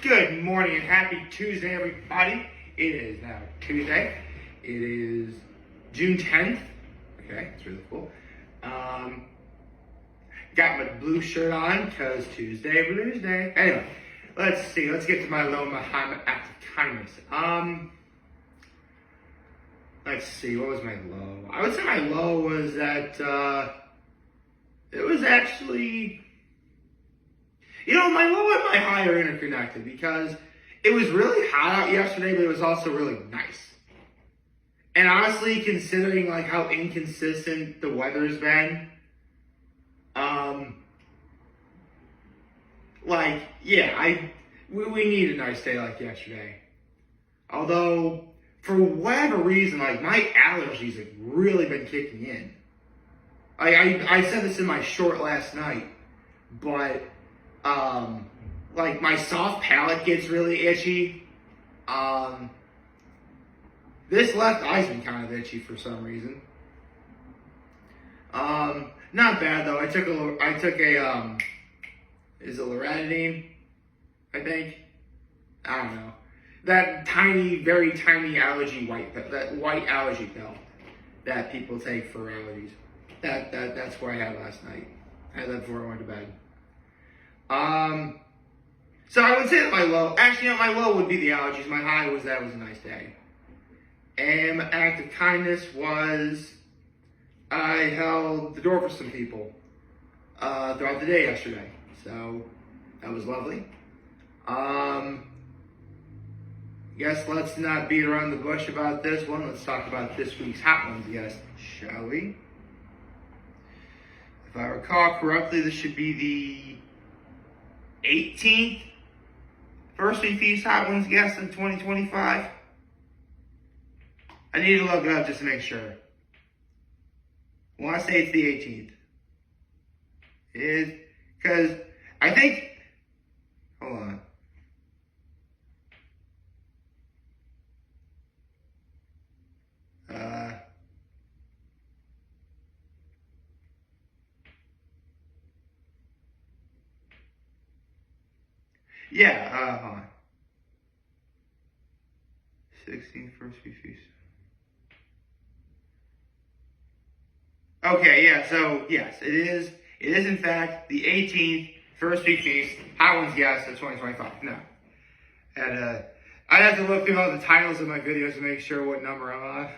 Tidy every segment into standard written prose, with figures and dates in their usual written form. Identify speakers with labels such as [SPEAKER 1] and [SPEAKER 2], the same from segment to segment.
[SPEAKER 1] Good morning and happy Tuesday, everybody. It is now Tuesday. It is June 10th. Okay, it's really cool. Got my blue shirt on because Tuesday, Blues Day. Anyway, let's see. Let's get to my low Muhammad act of kindness. Let's see. What was my low? I would say my low was that it was actually. My low and my high are interconnected because it was really hot out yesterday, but it was also really nice. And honestly, considering like how inconsistent the weather's been, we need a nice day like yesterday. Although, for whatever reason, like my allergies have really been kicking in. I said this in my short last night, but like my soft palate gets really itchy. This left eye's been kind of itchy for some reason. Not bad though. I took a is it loratadine? I think. I don't know. That tiny, very tiny allergy that white allergy pill that people take for allergies. That's what I had last night. I had that before I went to bed. So I would say that my low would be the allergies. My high was that it was a nice day. And my act of kindness was I held the door for some people throughout the day yesterday. So that was lovely. Guess let's not beat around the bush about this one. Let's talk about this week's hot ones, yes, shall we? If I recall correctly, this should be the 18th First Week Feast Hot Ones guest in 2025. I need to look it up just to make sure. I want to say it's the 18th. It is, because I think, hold on. Hold on. 16th First Week Feast. Okay, yeah, so yes, it is in fact the 18th First Week Feast Hot Ones guest of 2025. No. And I'd have to look through all the titles of my videos to make sure what number I'm on.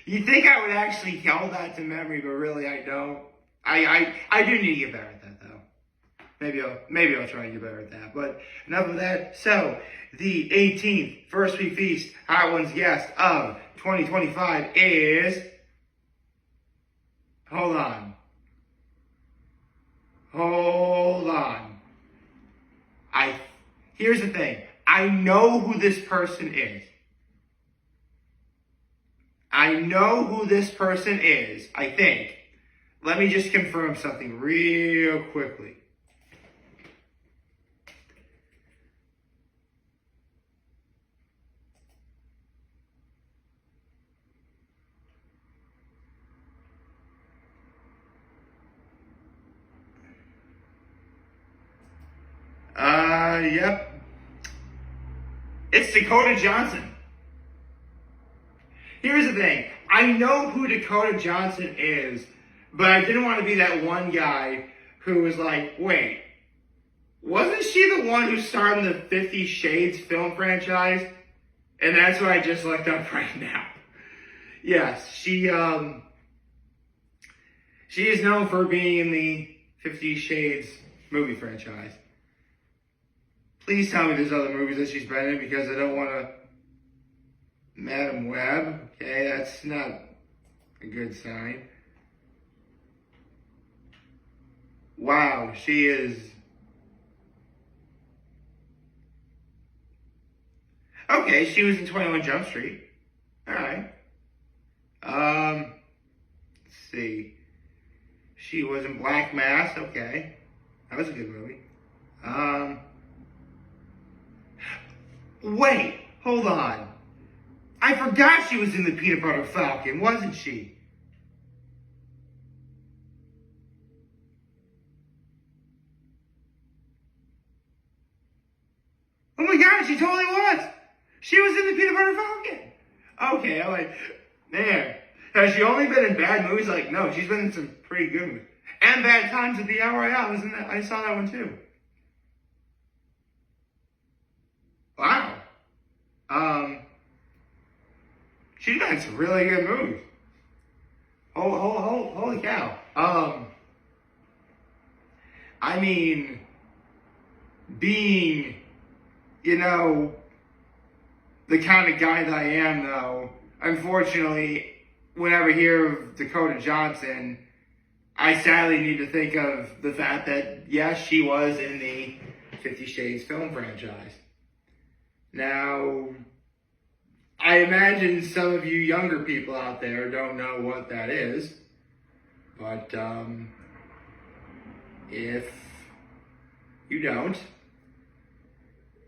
[SPEAKER 1] You'd think I would actually yell that to memory, but really I don't. I do need to get better at that though. Maybe I'll try and get better at that. But enough of that. So the 18th First Week Feast Hot Ones guest of 2025 is. Hold on. Here's the thing. I know who this person is. I think. Let me just confirm something real quickly. Yep. It's Dakota Johnson. Here's the thing. I know who Dakota Johnson is, but I didn't want to be that one guy who was like, wait, wasn't she the one who starred in the 50 Shades film franchise? And that's what I just looked up right now. Yes, she is known for being in the 50 Shades movie franchise. Please tell me there's other movies that she's been in because I don't want to. Madam Web. Okay, that's not a good sign. Wow, she is. Okay, she was in 21 Jump Street. Alright. Let's see. She was in Black Mass. Okay. That was a good movie. Wait, hold on. I forgot she was in the Peanut Butter Falcon, wasn't she? Oh my God, she totally was. She was in the Peanut Butter Falcon. Okay, I'm like, man, has she only been in bad movies? Like, no, she's been in some pretty good movies. And Bad Times at the El Royale, isn't that? I saw that one too. Wow. She's been in some really good movies. Holy cow. I mean, being, you know, the kind of guy that I am, though, unfortunately, whenever I hear of Dakota Johnson, I sadly need to think of the fact that, yes, she was in the 50 Shades film franchise. Now, I imagine some of you younger people out there don't know what that is, but if you don't,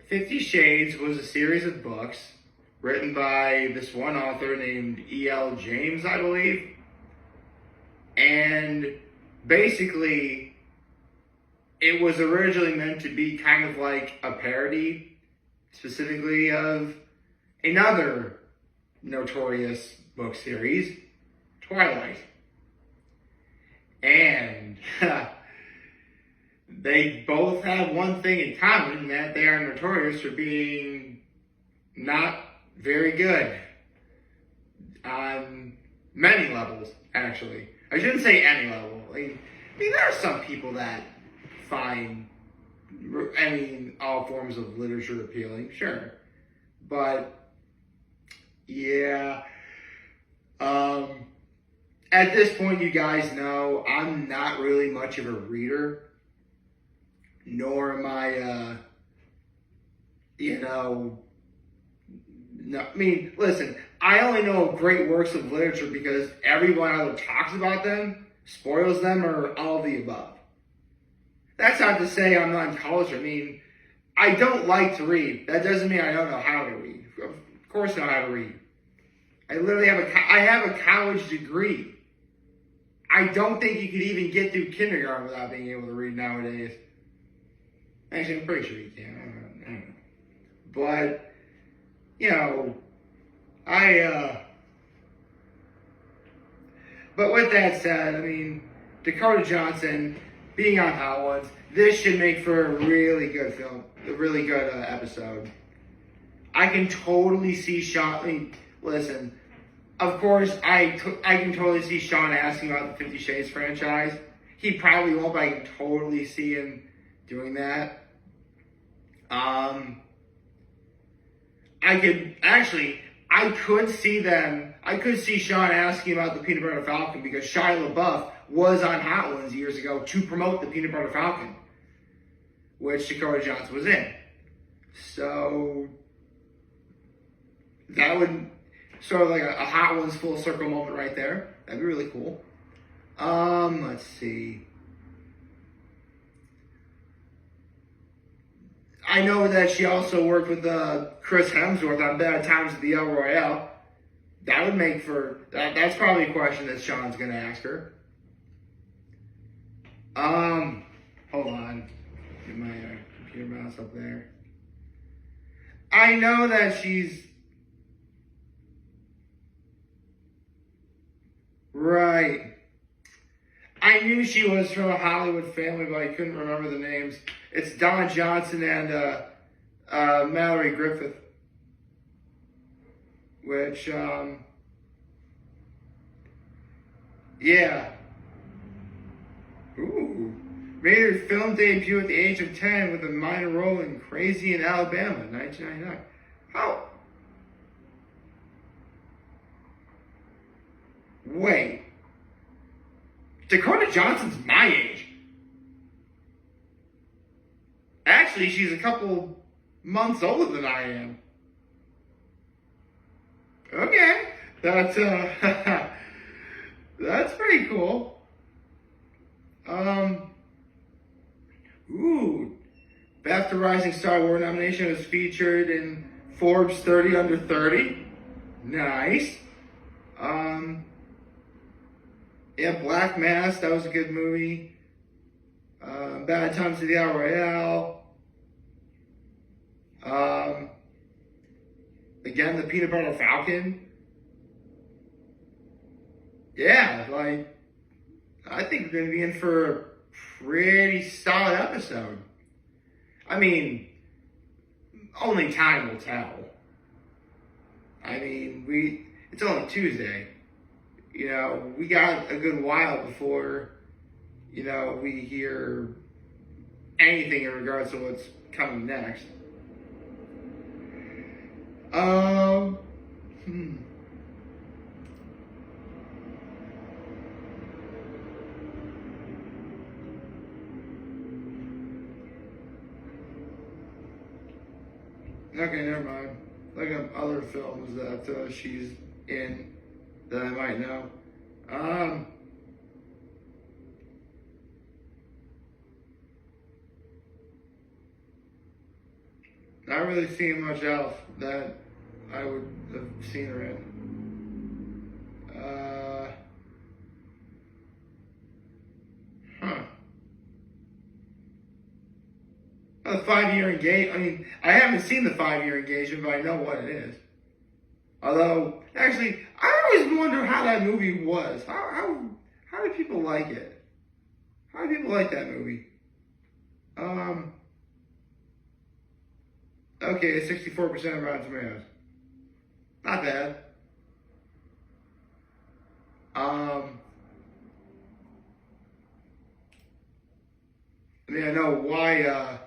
[SPEAKER 1] 50 Shades was a series of books written by this one author named E.L. James, I believe. And basically, it was originally meant to be kind of like a parody, specifically of another notorious book series, Twilight. And they both have one thing in common, that they are notorious for being not very good on many levels, actually. I shouldn't say any level. I mean, there are some people that find, all forms of literature appealing, sure. But, yeah. At this point, you guys know, I'm not really much of a reader. Nor am I, listen, I only know of great works of literature because everyone either talks about them, spoils them, or all of the above. That's not to say I'm not in college. I mean, I don't like to read. That doesn't mean I don't know how to read. Of course I know how to read. I literally have a college degree. I don't think you could even get through kindergarten without being able to read nowadays. Actually, I'm pretty sure you can. I don't know. But, but with that said, I mean, Dakota Johnson being on Hot Ones, this should make for a really good film, a really good episode. I can totally see Sean, listen, of course, I can totally see Sean asking about the 50 Shades franchise. He probably won't, but I can totally see him doing that. I could see Sean asking about the Peanut Butter Falcon because Shia LaBeouf was on Hot Ones years ago to promote the Peanut Butter Falcon, which Dakota Johnson was in. So, that would sort of like a Hot Ones full circle moment right there. That'd be really cool. Let's see. I know that she also worked with Chris Hemsworth on Bad Times at the El Royale. That would make for... That's probably a question that Sean's going to ask her. Hold on. Get my computer mouse up there. I know that she's... Right. I knew she was from a Hollywood family, but I couldn't remember the names. It's Don Johnson and Mallory Griffith. Which, yeah. Ooh. Made her film debut at the age of 10 with a minor role in Crazy in Alabama, 1999. How? Wait. Dakota Johnson's my age. Actually, she's a couple months older than I am. Okay. That's that's pretty cool. Ooh. BAFTA Rising Star Award nomination was featured in Forbes 30 Under 30. Nice. Yeah, Black Mass, that was a good movie. Bad Times at the El Royale. Again, the Peanut Butter Falcon. Yeah, like, I think we're going to be in for a pretty solid episode. I mean, only time will tell. I mean, it's only Tuesday. You know, we got a good while before, you know, we hear anything in regards to what's coming next. Okay, never mind. Look up other films that she's in that I might know. Not really seeing much else that I would have seen her in. The 5-year engagement. I mean, I haven't seen the 5-year engagement, but I know what it is. Although, actually, I always wonder how that movie was. How do people like it? How do people like that movie? Okay, 64% of Rotten Tomatoes. Not bad. I mean, I know why, I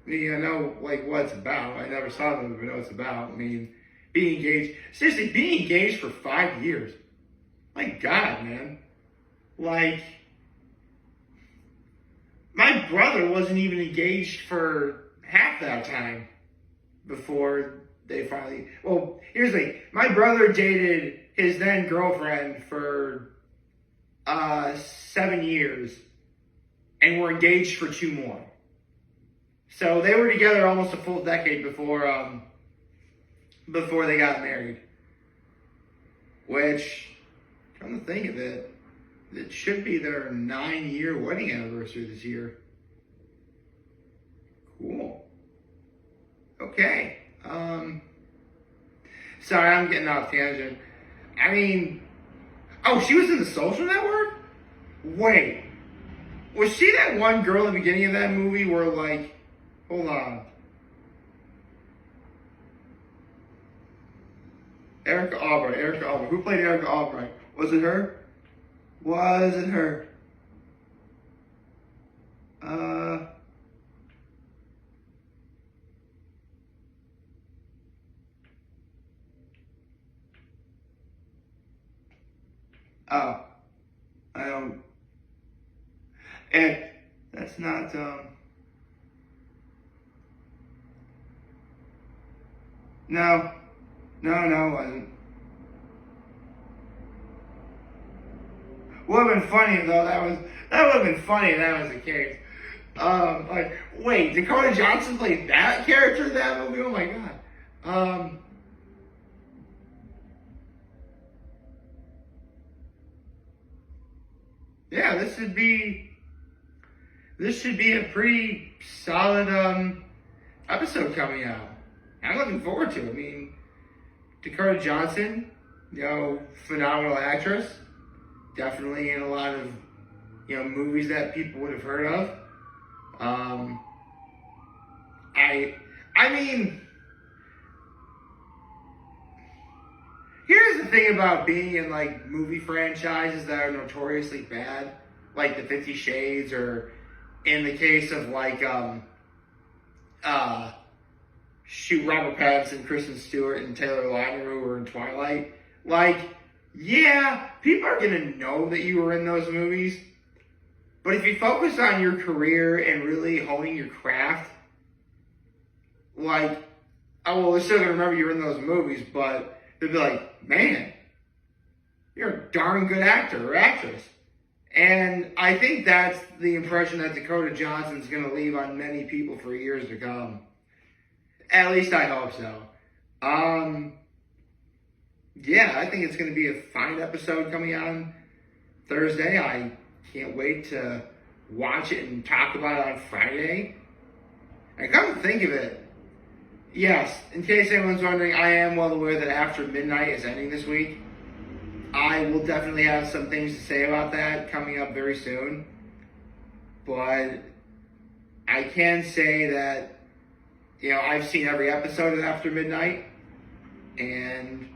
[SPEAKER 1] mean, I know, like, what it's about. I never saw the movie, but I know what it's about. I mean, being engaged. Seriously, being engaged for 5 years. My God, man. Like, my brother wasn't even engaged for half that time before they finally... Well, here's the thing. My brother dated his then girlfriend for 7 years and were engaged for 2 more. So they were together almost a full decade before they got married. Which, come to think of it, it should be their 9-year wedding anniversary this year. Cool. Okay. Sorry, I'm getting off tangent. I mean, oh, she was in The Social Network? Wait. Was she that one girl in the beginning of that movie where, like, hold on. Erica Albright. Who played Erica Albright? Was it her? Was it her? Oh. I don't. And that's not, No, it wasn't. Would have been funny though. That would have been funny if that was the case. Like, wait, Dakota Johnson played that character in that movie? Oh my God. Yeah, this should be a pretty solid episode coming out. I'm looking forward to it. I mean, Dakota Johnson, you know, phenomenal actress. Definitely in a lot of, you know, movies that people would have heard of. I mean, here's the thing about being in, like, movie franchises that are notoriously bad, like the 50 Shades, or in the case of, like, Robert Pattinson, Kristen Stewart, and Taylor Lautner, who were in Twilight. Like, yeah, people are gonna know that you were in those movies, but if you focus on your career and really honing your craft, like, oh, well, they're still gonna remember you were in those movies, but they'll be like, man, you're a darn good actor or actress. And I think that's the impression that Dakota Johnson's gonna leave on many people for years to come. At least I hope so. Yeah, I think it's going to be a fine episode coming on Thursday. I Can't wait to watch it and talk about it on Friday. And come to think of it, yes, in case anyone's wondering, I am well aware that After Midnight is ending this week. I will definitely have some things to say about that coming up very soon. But I can say that, I've seen every episode of After Midnight. And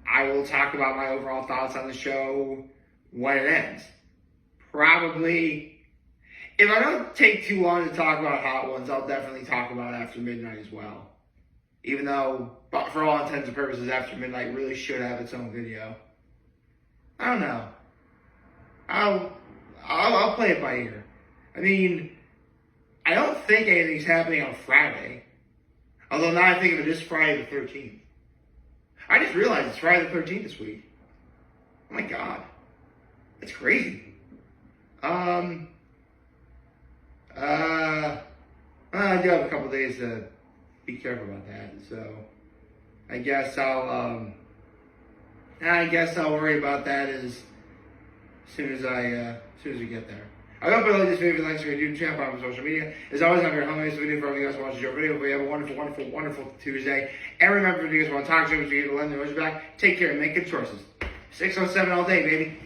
[SPEAKER 1] I will talk about my overall thoughts on the show when it ends. Probably, if I don't take too long to talk about Hot Ones, I'll definitely talk about After Midnight as well. Even though, but for all intents and purposes, After Midnight really should have its own video. I don't know. I'll play it by ear. I mean, I don't think anything's happening on Friday. Although now I think of it, it's Friday the 13th. I just realized it's Friday the 13th this week. Oh my god. That's crazy. I do have a couple days to be careful about that, so I guess I'll worry about that as soon as we get there. I hope you like this video. Thanks for your YouTube channel, on social media. As always, I'm your host. Video for you guys watching your video. We have a wonderful, wonderful, wonderful Tuesday. And remember, if you guys want to talk to me, if you get to lend the back, take care and make good choices. 607 all day, baby.